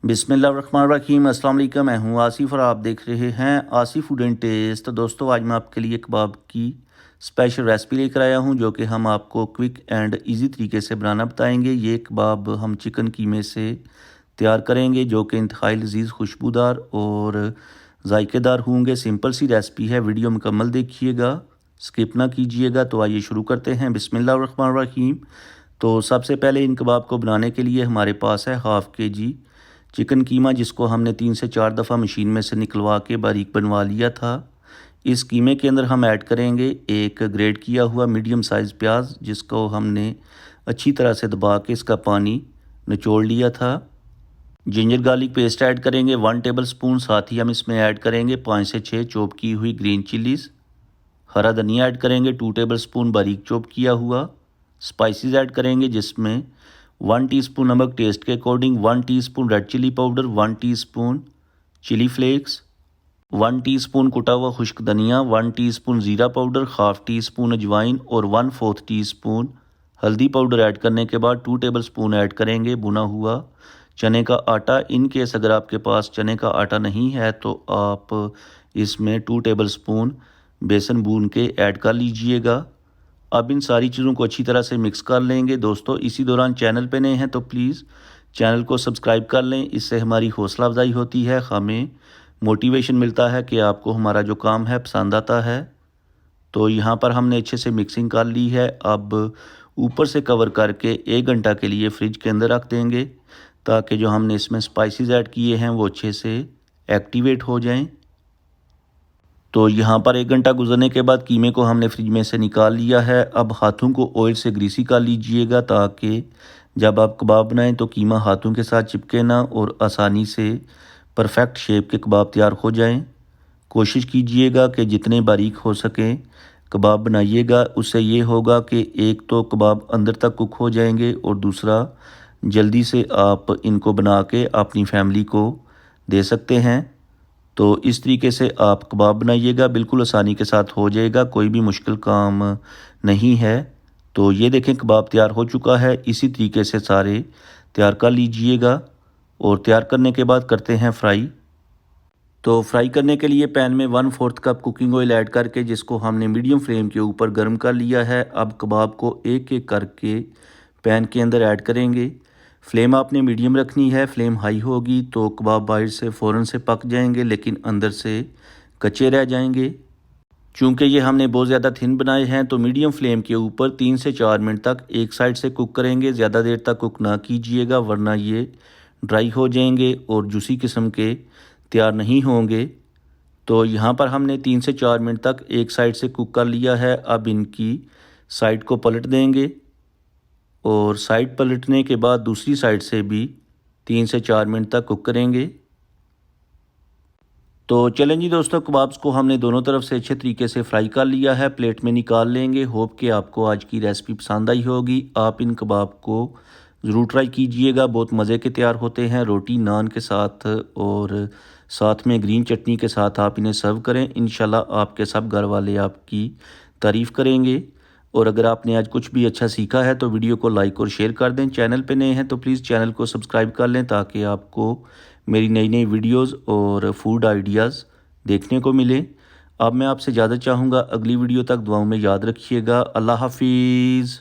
बिस्मिल्लाहिर्रहमानिर्रहीम। अस्सलाम वालेकुम। मैं हूँ आसिफ और आप देख रहे हैं आसिफ फूड एंड टेस्ट। तो दोस्तों, आज मैं आपके लिए कबाब की स्पेशल रेसिपी लेकर आया हूँ जो कि हम आपको क्विक एंड इजी तरीके से बनाना बताएंगे। ये कबाब हम चिकन कीमे से तैयार करेंगे जो कि इंतहाई लजीज, खुशबूदार और जायकेदार होंगे। सिंपल सी रेसिपी है, वीडियो मुकम्मल देखिएगा, स्किप ना कीजिएगा। तो आइए शुरू करते हैं। बिस्मिल्लाहिर्रहमानिर्रहीम। तो सबसे पहले इन कबाब को बनाने के लिए हमारे पास है हाफ़ kg चिकन कीमा, जिसको हमने 3 से 4 दफ़ा मशीन में से निकलवा के बारीक बनवा लिया था। इस कीमे के अंदर हम ऐड करेंगे एक ग्रेट किया हुआ मीडियम साइज़ प्याज, जिसको हमने अच्छी तरह से दबा के इसका पानी निचोड़ लिया था। जिंजर गार्लिक पेस्ट ऐड करेंगे 1 टेबल स्पून। साथ ही हम इसमें ऐड करेंगे 5 से 6 चॉप की हुई ग्रीन चिलीज़। हरा धनिया ऐड करेंगे 2 टेबल स्पून बारीक चॉप किया हुआ। स्पाइसेस ऐड करेंगे जिसमें 1 टीस्पून नमक टेस्ट के according, 1 teaspoon red chilli powder, 1 teaspoon chilli flakes, 1 teaspoon कुटा हुआ खुश्क धनिया, 1 टीस्पून ज़ीरा पाउडर, हाफ़ टी स्पून अजवाइन और 1/4 टीस्पून हल्दी पाउडर ऐड करने के बाद 2 टेबल स्पून ऐड करेंगे भुना हुआ चने का आटा। इन केस अगर आपके पास चने का आटा नहीं है तो आप इसमें 2 टेबल स्पून बेसन भून के ऐड कर लीजिएगा। अब इन सारी चीज़ों को अच्छी तरह से मिक्स कर लेंगे। दोस्तों, इसी दौरान चैनल पे नए हैं तो प्लीज़ चैनल को सब्सक्राइब कर लें, इससे हमारी हौसला अफजाई होती है, हमें मोटिवेशन मिलता है कि आपको हमारा जो काम है पसंद आता है। तो यहाँ पर हमने अच्छे से मिक्सिंग कर ली है। अब ऊपर से कवर करके 1 घंटा के लिए फ्रिज के अंदर रख देंगे ताकि जो हमने इसमें स्पाइसेस ऐड किए हैं वो अच्छे से एक्टिवेट हो जाएं। तो यहाँ पर 1 घंटा गुजरने के बाद कीमे को हमने फ्रिज में से निकाल लिया है। अब हाथों को ऑयल से ग्रीसी कर लीजिएगा ताकि जब आप कबाब बनाएं तो कीमा हाथों के साथ चिपके ना और आसानी से परफेक्ट शेप के कबाब तैयार हो जाएं। कोशिश कीजिएगा कि जितने बारीक हो सकें कबाब बनाइएगा। उससे ये होगा कि एक तो कबाब अंदर तक कुक हो जाएंगे और दूसरा जल्दी से आप इनको बना के अपनी फैमिली को दे सकते हैं। तो इस तरीके से आप कबाब बनाइएगा, बिल्कुल आसानी के साथ हो जाएगा, कोई भी मुश्किल काम नहीं है। तो ये देखें कबाब तैयार हो चुका है। इसी तरीके से सारे तैयार कर लीजिएगा और तैयार करने के बाद करते हैं फ्राई। तो फ्राई करने के लिए पैन में 1/4 कप कुकिंग ऑयल ऐड करके जिसको हमने मीडियम फ्लेम के ऊपर गर्म कर लिया है। अब कबाब को एक एक करके पैन के अंदर ऐड करेंगे। फ्लेम आपने मीडियम रखनी है, फ्लेम हाई होगी तो कबाब बाहर से फ़ौरन से पक जाएंगे लेकिन अंदर से कच्चे रह जाएंगे। चूँकि ये हमने बहुत ज़्यादा थिन बनाए हैं तो मीडियम फ्लेम के ऊपर 3 से 4 मिनट तक एक साइड से कुक करेंगे। ज़्यादा देर तक कुक ना कीजिएगा वरना ये ड्राई हो जाएंगे और जूसी किस्म के तैयार नहीं होंगे। तो यहाँ पर हमने 3 से 4 मिनट तक एक साइड से कुक कर लिया है। अब इनकी साइड को पलट देंगे और साइड पलटने के बाद दूसरी साइड से भी 3 से 4 मिनट तक कुक करेंगे। तो चलें जी दोस्तों, कबाब्स को हमने दोनों तरफ से अच्छे तरीके से फ्राई कर लिया है, प्लेट में निकाल लेंगे। होप कि आपको आज की रेसिपी पसंद आई होगी। आप इन कबाब को ज़रूर ट्राई कीजिएगा, बहुत मज़े के तैयार होते हैं। रोटी नान के साथ और साथ में ग्रीन चटनी के साथ आप इन्हें सर्व करें, इंशाल्लाह आपके सब घर वाले आपकी तारीफ़ करेंगे। और अगर आपने आज कुछ भी अच्छा सीखा है तो वीडियो को लाइक और शेयर कर दें। चैनल पे नए हैं तो प्लीज़ चैनल को सब्सक्राइब कर लें ताकि आपको मेरी नई नई वीडियोस और फूड आइडियाज़ देखने को मिले। अब मैं आपसे ज़्यादा चाहूँगा अगली वीडियो तक दुआओं में याद रखिएगा। अल्लाह हाफिज़।